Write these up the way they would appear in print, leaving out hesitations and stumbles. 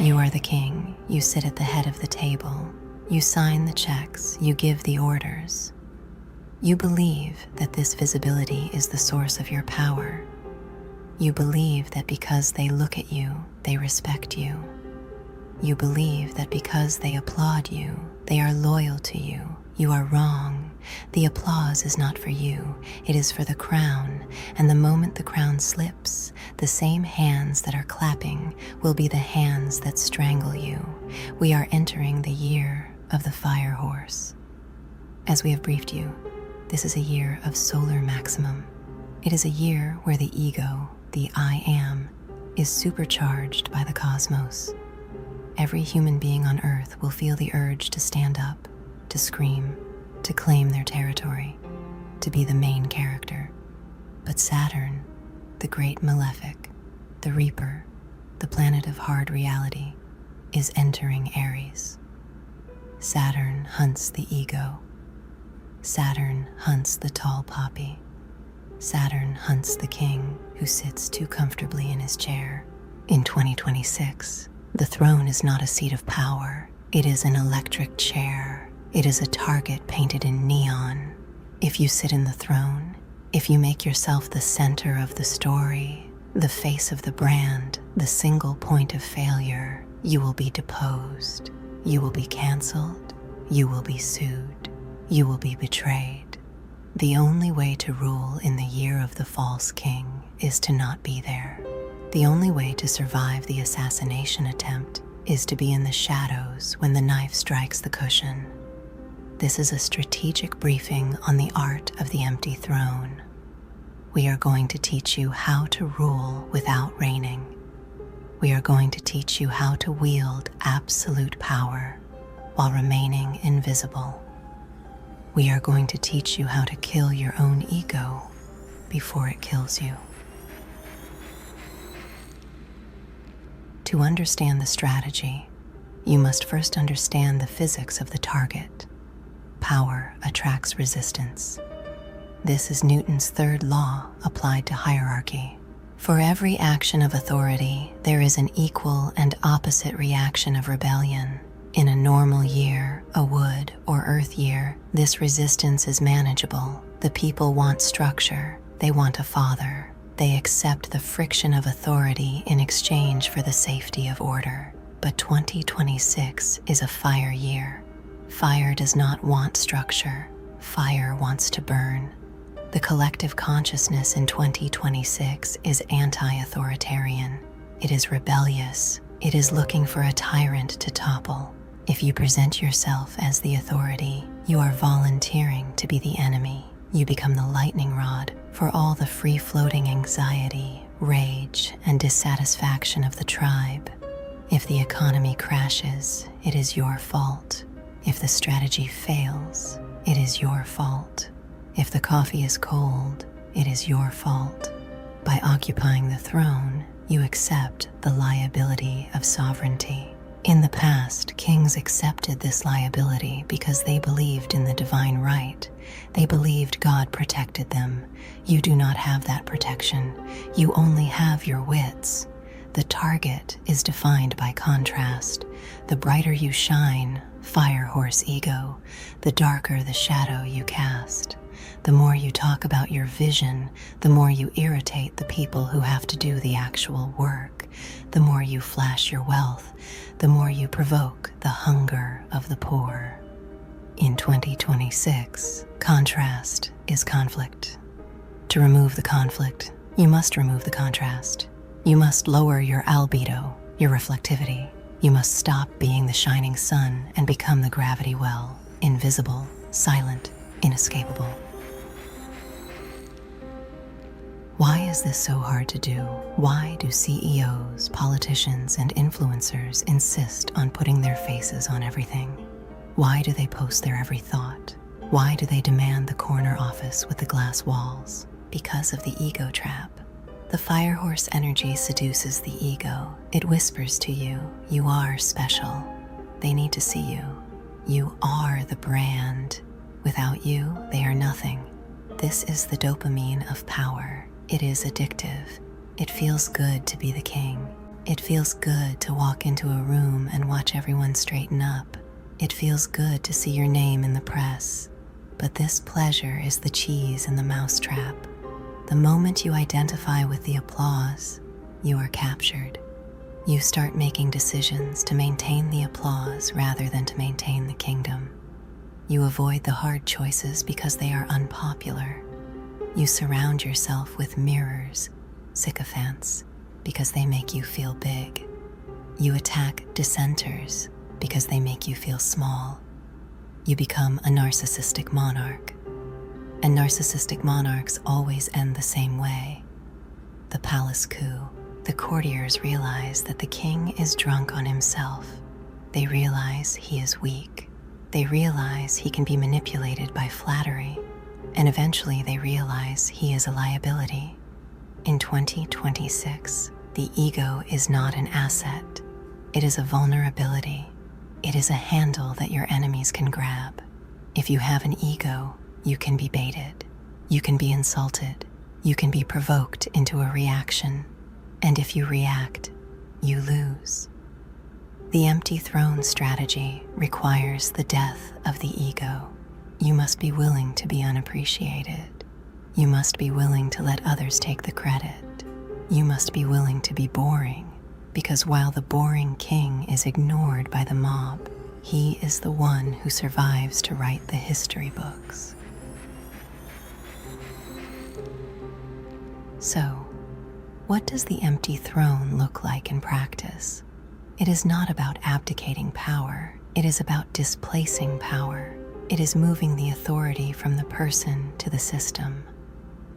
You are the king. You sit at the head of the table. You sign the checks. You give the orders. You believe that this visibility is the source of your power. You believe that because they look at you, they respect you. You believe that because they applaud you, they are loyal to you. You are wrong. The applause is not for you. It is for the crown, and the moment the crown slips, the same hands that are clapping will be the hands that strangle you. We are entering the year of the fire horse. As we have briefed you, this is a year of solar maximum. It is a year where the ego, the I am, is supercharged by the cosmos. Every human being on Earth will feel the urge to stand up, to scream, to claim their territory, to be the main character. But Saturn, the great malefic, the reaper, the planet of hard reality, is entering Aries. Saturn hunts the ego. Saturn hunts the tall poppy. Saturn hunts the king who sits too comfortably in his chair. In 2026, the throne is not a seat of power. It is an electric chair. It is a target painted in neon. If you sit in the throne, if you make yourself the center of the story, the face of the brand, the single point of failure, you will be deposed. You will be canceled. You will be sued. You will be betrayed. The only way to rule in the year of the false king is to not be there. The only way to survive the assassination attempt is to be in the shadows when the knife strikes the cushion. This is a strategic briefing on the art of the empty throne. We are going to teach you how to rule without reigning. We are going to teach you how to wield absolute power while remaining invisible. We are going to teach you how to kill your own ego before it kills you. To understand the strategy, you must first understand the physics of the target. Power attracts resistance. This is Newton's third law applied to hierarchy. For every action of authority, there is an equal and opposite reaction of rebellion. In a normal year, a wood or earth year, this resistance is manageable. The people want structure. They want a father. They accept the friction of authority in exchange for the safety of order. But 2026 is a fire year. Fire does not want structure. Fire wants to burn. The collective consciousness in 2026 is anti-authoritarian. It is rebellious. It is looking for a tyrant to topple. If you present yourself as the authority, you are volunteering to be the enemy. You become the lightning rod for all the free-floating anxiety, rage, and dissatisfaction of the tribe. If the economy crashes, it is your fault. If the strategy fails, it is your fault. If the coffee is cold, it is your fault. By occupying the throne, you accept the liability of sovereignty. In the past, kings accepted this liability because they believed in the divine right. They believed God protected them. You do not have that protection. You only have your wits. The target is defined by contrast. The brighter you shine, fire horse ego, the darker the shadow you cast. The more you talk about your vision, the more you irritate the people who have to do the actual work. The more you flash your wealth, the more you provoke the hunger of the poor. In 2026, contrast is conflict. To remove the conflict, you must remove the contrast. You must lower your albedo, your reflectivity. You must stop being the shining sun and become the gravity well, invisible, silent, inescapable. Why is this so hard to do? Why do CEOs, politicians, and influencers insist on putting their faces on everything? Why do they post their every thought? Why do they demand the corner office with the glass walls? Because of the ego trap. The fire horse energy seduces the ego. It whispers to you, you are special. They need to see you. You are the brand. Without you, they are nothing. This is the dopamine of power. It is addictive. It feels good to be the king. It feels good to walk into a room and watch everyone straighten up. It feels good to see your name in the press. But this pleasure is the cheese in the mousetrap. The moment you identify with the applause, you are captured. You start making decisions to maintain the applause rather than to maintain the kingdom. You avoid the hard choices because they are unpopular. You surround yourself with mirrors, sycophants, because they make you feel big. You attack dissenters because they make you feel small. You become a narcissistic monarch. And narcissistic monarchs always end the same way. The palace coup. The courtiers realize that the king is drunk on himself. They realize he is weak. They realize he can be manipulated by flattery. And eventually they realize he is a liability. In 2026, the ego is not an asset. It is a vulnerability. It is a handle that your enemies can grab. If you have an ego, you can be baited. You can be insulted. You can be provoked into a reaction. And if you react, you lose. The empty throne strategy requires the death of the ego. You must be willing to be unappreciated. You must be willing to let others take the credit. You must be willing to be boring, because while the boring king is ignored by the mob, he is the one who survives to write the history books. So, what does the empty throne look like in practice? It is not about abdicating power. It is about displacing power. It is moving the authority from the person to the system.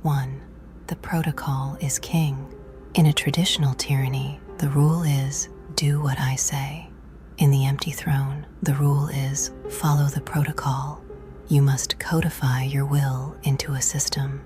1. The protocol is king. In a traditional tyranny, the rule is, do what I say. In the empty throne, the rule is, follow the protocol. You must codify your will into a system.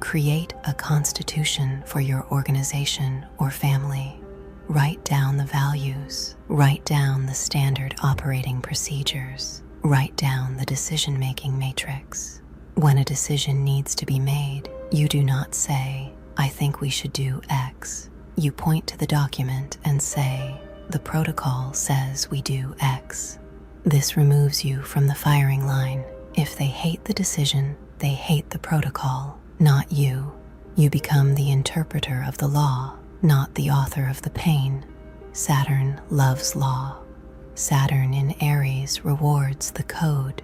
Create a constitution for your organization or family. Write down the values. Write down the standard operating procedures. Write down the decision-making matrix. When a decision needs to be made, you do not say, I think we should do X. You point to the document and say, the protocol says we do X. This removes you from the firing line. If they hate the decision, they hate the protocol, not you. You become the interpreter of the law, not the author of the pain. Saturn loves law. Saturn in Aries rewards the code.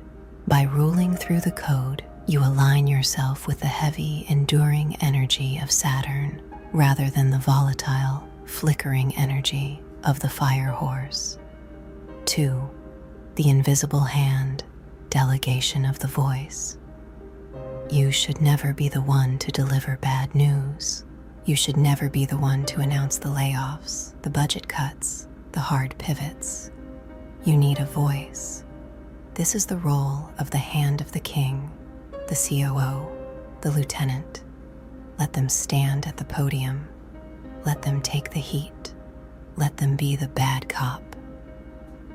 By ruling through the code, you align yourself with the heavy, enduring energy of Saturn, rather than the volatile, flickering energy of the fire horse. 2. The invisible hand, delegation of the voice. You should never be the one to deliver bad news. You should never be the one to announce the layoffs, the budget cuts, the hard pivots. You need a voice. This is the role of the hand of the king, the COO, the lieutenant. Let them stand at the podium. Let them take the heat. Let them be the bad cop.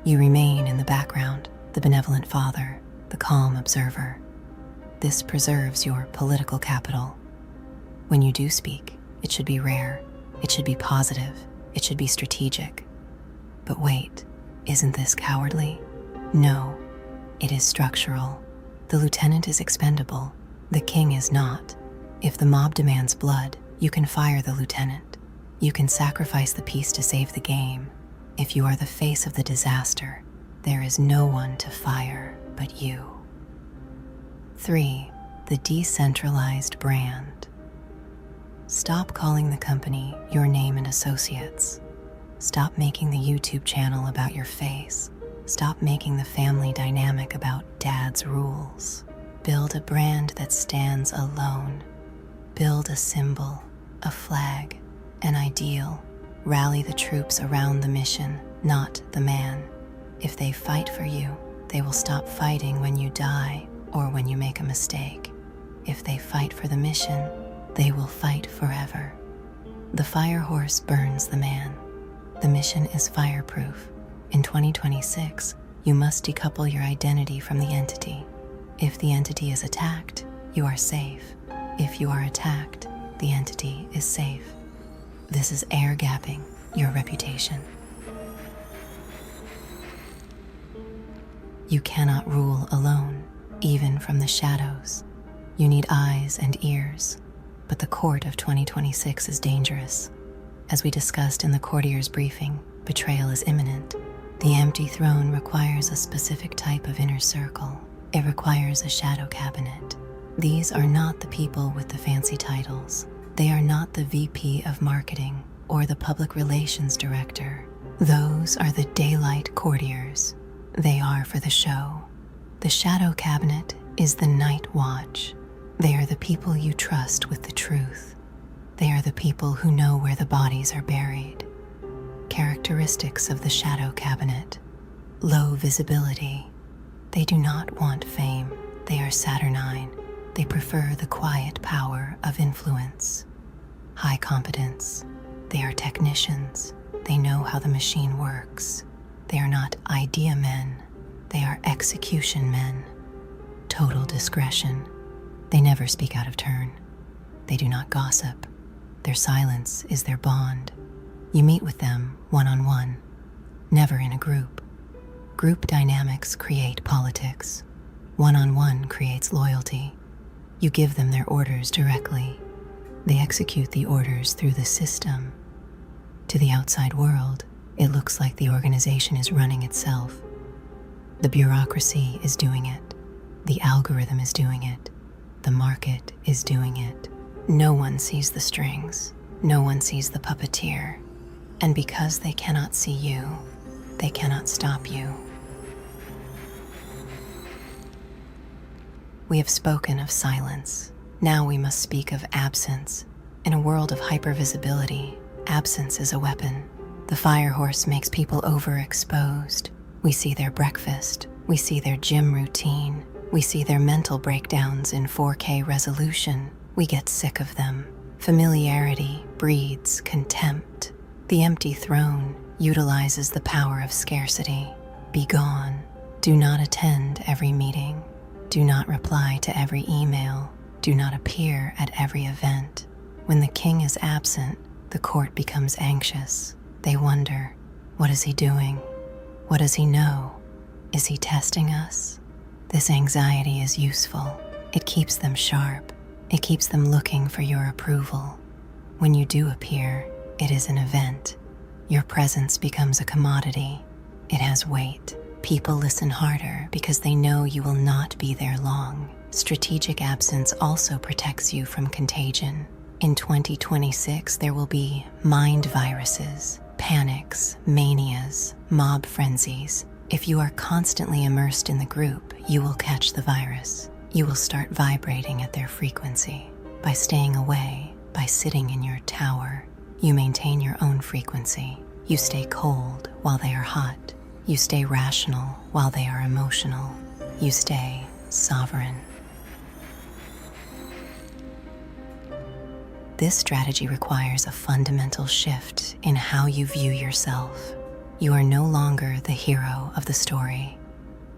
You remain in the background, the benevolent father, the calm observer. This preserves your political capital. When you do speak, it should be rare. It should be positive. It should be strategic. But wait, isn't this cowardly? No, it is structural. The lieutenant is expendable. The king is not. If the mob demands blood, you can fire the lieutenant. You can sacrifice the peace to save the game. If you are the face of the disaster, there is no one to fire but you. 3. The decentralized brand. Stop calling the company your name and associates. Stop making the YouTube channel about your face. Stop making the family dynamic about dad's rules. Build a brand that stands alone. Build a symbol, a flag, an ideal. Rally the troops around the mission, not the man. If they fight for you, they will stop fighting when you die or when you make a mistake. If they fight for the mission, they will fight forever. The fire horse burns the man. The mission is fireproof. In 2026, you must decouple your identity from the entity. If the entity is attacked, you are safe. If you are attacked, the entity is safe. This is air gapping. your reputation. You cannot rule alone, even from the shadows. You need eyes and ears, but the court of 2026 is dangerous. As we discussed in the courtier's briefing, betrayal is imminent. The empty throne requires a specific type of inner circle. It requires a shadow cabinet. These are not the people with the fancy titles. They are not the VP of marketing or the public relations director. Those are the daylight courtiers. They are for the show. The shadow cabinet is the night watch. They are the people you trust with the truth. They are the people who know where the bodies are buried. Characteristics of the shadow cabinet: low visibility. They do not want fame. They are Saturnine. They prefer the quiet power of influence. High competence. They are technicians. They know how the machine works. They are not idea men. They are execution men. Total discretion. They never speak out of turn. They do not gossip. Their silence is their bond. You meet with them one-on-one, never in a group. Group dynamics create politics. One-on-one creates loyalty. You give them their orders directly. They execute the orders through the system. To the outside world, it looks like the organization is running itself. The bureaucracy is doing it. The algorithm is doing it. The market is doing it. No one sees the strings. No one sees the puppeteer. And because they cannot see you, they cannot stop you. We have spoken of silence. Now we must speak of absence. In a world of hypervisibility, absence is a weapon. The fire horse makes people overexposed. We see their breakfast. We see their gym routine. We see their mental breakdowns in 4K resolution. We get sick of them. Familiarity breeds contempt. The empty throne utilizes the power of scarcity. Be gone. Do not attend every meeting. Do not reply to every email. Do not appear at every event. When the king is absent, the court becomes anxious. They wonder, what is he doing? What does he know? Is he testing us? This anxiety is useful. It keeps them sharp. It keeps them looking for your approval. When you do appear, it is an event. Your presence becomes a commodity. It has weight. People listen harder because they know you will not be there long. Strategic absence also protects you from contagion. In 2026, there will be mind viruses, panics, manias, mob frenzies. If you are constantly immersed in the group, you will catch the virus. You will start vibrating at their frequency. By staying away, by sitting in your tower, you maintain your own frequency. You stay cold while they are hot. You stay rational while they are emotional. You stay sovereign. This strategy requires a fundamental shift in how you view yourself. You are no longer the hero of the story.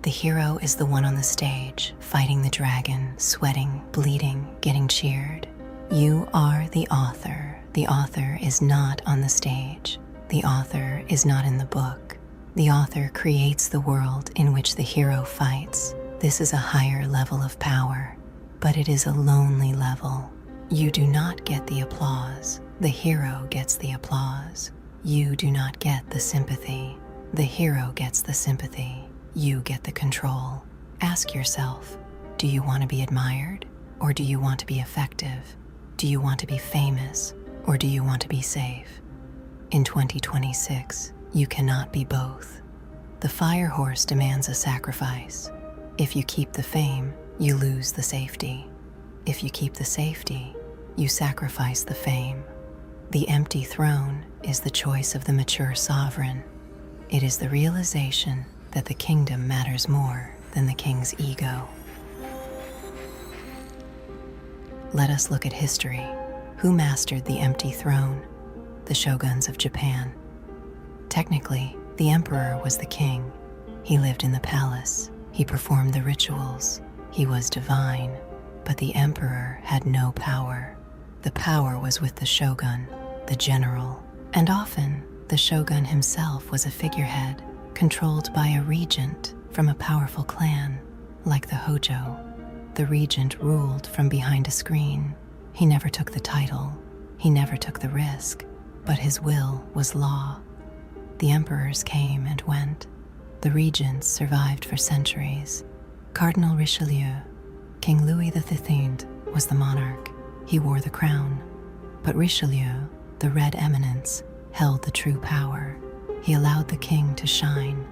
The hero is the one on the stage, fighting the dragon, sweating, bleeding, getting cheered. You are the author. The author is not on the stage. The author is not in the book. The author creates the world in which the hero fights. This is a higher level of power, but it is a lonely level. You do not get the applause. The hero gets the applause. You do not get the sympathy. The hero gets the sympathy. You get the control. Ask yourself, do you want to be admired or do you want to be effective? Do you want to be famous or do you want to be safe? In 2026, you cannot be both. The fire horse demands a sacrifice. If you keep the fame, you lose the safety. If you keep the safety, you sacrifice the fame. The empty throne is the choice of the mature sovereign. It is the realization that the kingdom matters more than the king's ego. Let us look at history. Who mastered the empty throne? The shoguns of Japan. Technically, the emperor was the king. He lived in the palace. He performed the rituals. He was divine. But the emperor had no power. The power was with the shogun, the general, and often The shogun himself was a figurehead, controlled by a regent from a powerful clan. Like the Hojo, the regent ruled from behind a screen. He never took the title, he never took the risk, but his will was law. The emperors came and went. The regents survived for centuries. Cardinal Richelieu, King Louis XIII, was the monarch. He wore the crown. But Richelieu, the Red Eminence, held the true power. He allowed the king to shine.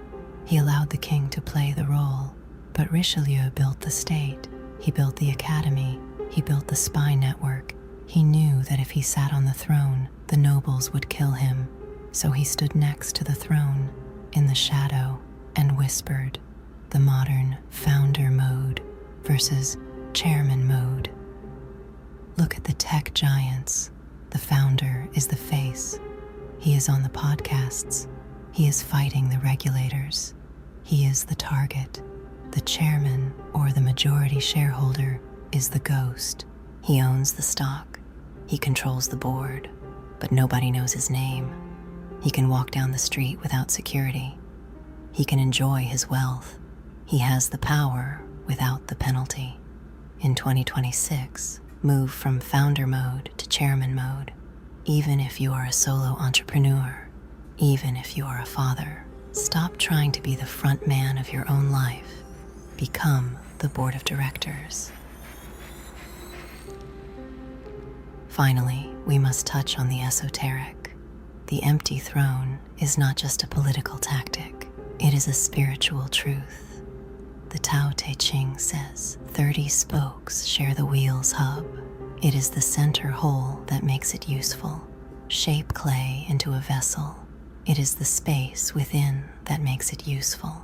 He allowed the king to play the role. But Richelieu built the state. He built the academy. He built the spy network. He knew that if he sat on the throne, the nobles would kill him. So he stood next to the throne, in the shadow, and whispered, the modern founder mode versus chairman mode. Look at the tech giants. The founder is the face. He is on the podcasts. He is fighting the regulators. He is the target. The chairman, or the majority shareholder, is the ghost. He owns the stock. He controls the board, but nobody knows his name. He can walk down the street without security. He can enjoy his wealth. He has the power without the penalty. In 2026, move from founder mode to chairman mode. Even if you are a solo entrepreneur, even if you are a father, stop trying to be the front man of your own life. Become the board of directors. Finally, we must touch on the esoteric. The empty throne is not just a political tactic, it is a spiritual truth. The Tao Te Ching says, 30 spokes share the wheel's hub. It is the center hole that makes it useful. Shape clay into a vessel. It is the space within that makes it useful.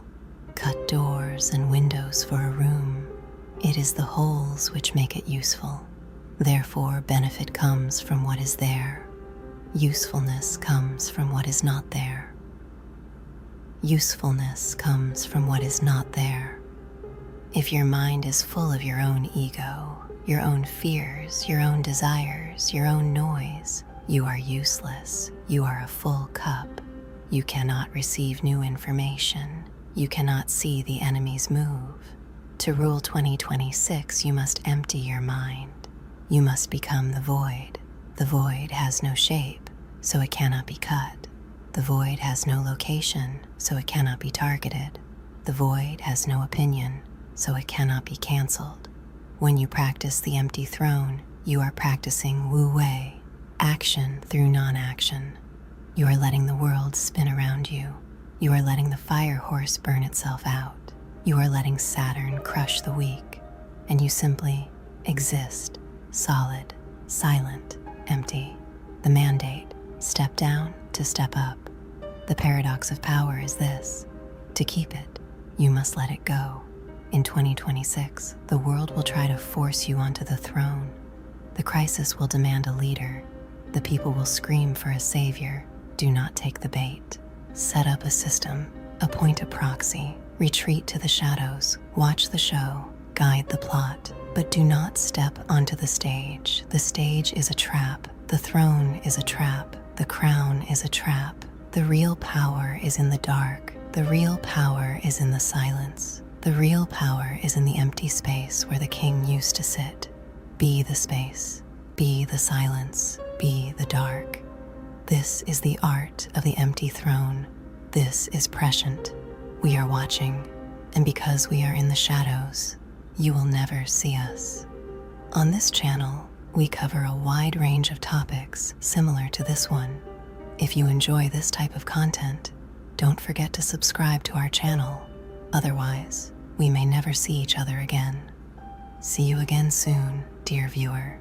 Cut doors and windows for a room. It is the holes which make it useful. Therefore, benefit comes from what is there. Usefulness comes from what is not there. Usefulness comes from what is not there. If your mind is full of your own ego, your own fears, your own desires, your own noise, you are useless. You are a full cup. You cannot receive new information. You cannot see the enemy's move. To rule 2026, you must empty your mind. You must become the void. The void has no shape, so it cannot be cut. The void has no location, so it cannot be targeted. The void has no opinion, so it cannot be canceled. When you practice the empty throne, you are practicing Wu Wei, action through non-action. You are letting the world spin around you. You are letting the fire horse burn itself out. You are letting Saturn crush the weak, and you simply exist, solid, silent, empty. The mandate, step down to step up. The paradox of power is this: to keep it, you must let it go. In 2026, the world will try to force you onto the throne. The crisis will demand a leader. The people will scream for a savior. Do not take the bait. Set up a system, appoint a proxy, retreat to the shadows, watch the show, guide the plot, but do not step onto the stage. The stage is a trap. The throne is a trap. The crown is a trap. The real power is in the dark. The real power is in the silence. The real power is in the empty space where the king used to sit. Be the space. Be the silence. Be the dark. This is the art of the empty throne. This is Prescient. We are watching, and because we are in the shadows, you will never see us. On this channel, we cover a wide range of topics similar to this one. If you enjoy this type of content, don't forget to subscribe to our channel. Otherwise, we may never see each other again. See you again soon, dear viewer.